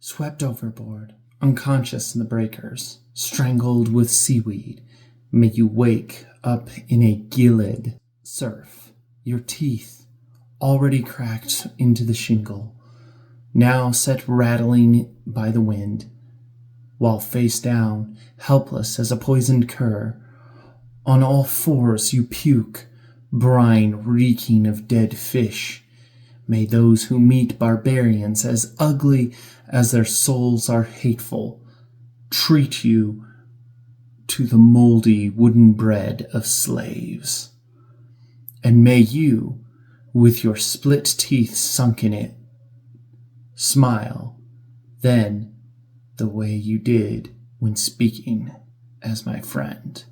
Swept overboard, unconscious in the breakers, strangled with seaweed, may you wake up in a gelid surf, your teeth already cracked into the shingle, now set rattling by the wind, while face down, helpless as a poisoned cur, on all fours you puke, brine reeking of dead fish. May those who meet barbarians as ugly as their souls are hateful treat you to the moldy wooden bread of slaves. And may you, with your split teeth sunk in it, smile then the way you did when speaking as my friend.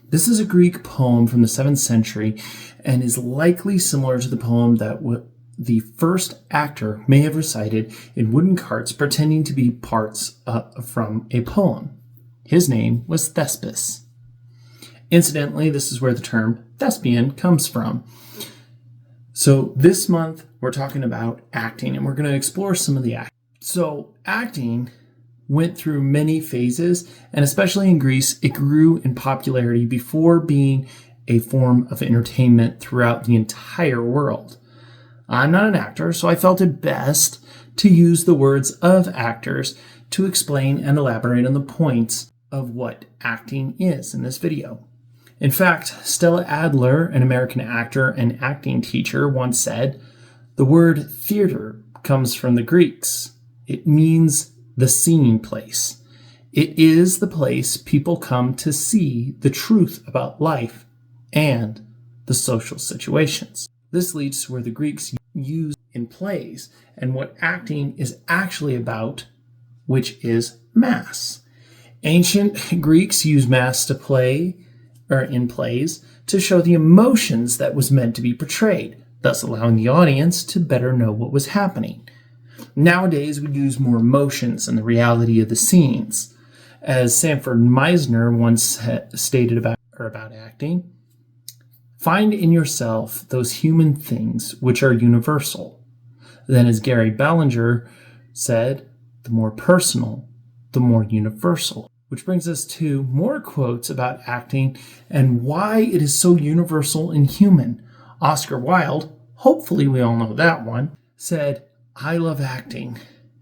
This is a Greek poem from the 7th century and is likely similar to the poem that the first actor may have recited in wooden carts pretending to be parts from a poem. His name was Thespis. Incidentally, this is where the term Thespian comes from. So this month we're talking about acting, and we're going to explore some of the acting. So acting went through many phases, and especially in Greece, it grew in popularity before being a form of entertainment throughout the entire world. I'm not an actor, so I felt it best to use the words of actors to explain and elaborate on the points of what acting is in this video. In fact, Stella Adler, an American actor and acting teacher, once said, "The word theater comes from the Greeks. It means the seeing place. It is the place people come to see the truth about life and the social situations." This leads to where the Greeks use in plays and what acting is actually about, which is mass. Ancient Greeks used mass to play, or in plays, to show the emotions that was meant to be portrayed, thus allowing the audience to better know what was happening. Nowadays, we use more emotions and the reality of the scenes. As Sanford Meisner once stated about acting, find in yourself those human things which are universal. Then, as Gary Ballinger said, the more personal, the more universal. Which brings us to more quotes about acting and why it is so universal and human. Oscar Wilde, hopefully we all know that one, said, "I love acting.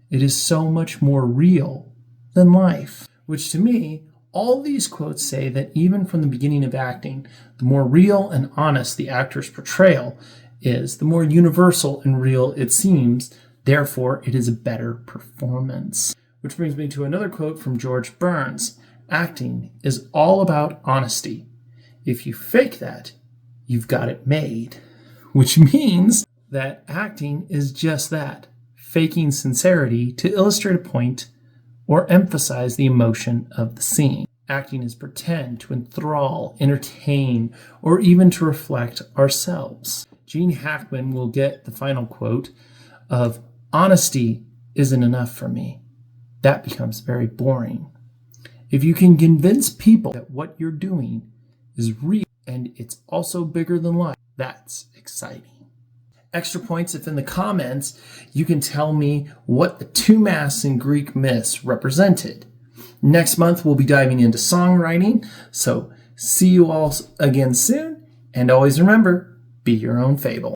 It is so much more real than life." Which to me, all these quotes say that even from the beginning of acting, the more real and honest the actor's portrayal is, the more universal and real it seems. Therefore, it is a better performance. Which brings me to another quote from George Burns. "Acting is all about honesty. If you fake that, you've got it made." Which means that acting is just that, faking sincerity to illustrate a point or emphasize the emotion of the scene. Acting is pretend to enthrall, entertain, or even to reflect ourselves. Gene Hackman will get the final quote of, "Honesty isn't enough for me. That becomes very boring. If you can convince people that what you're doing is real and it's also bigger than life, that's exciting." Extra points if in the comments you can tell me what the two masks in Greek myths represented. Next month we'll be diving into songwriting, so see you all again soon, and always remember, be your own fable.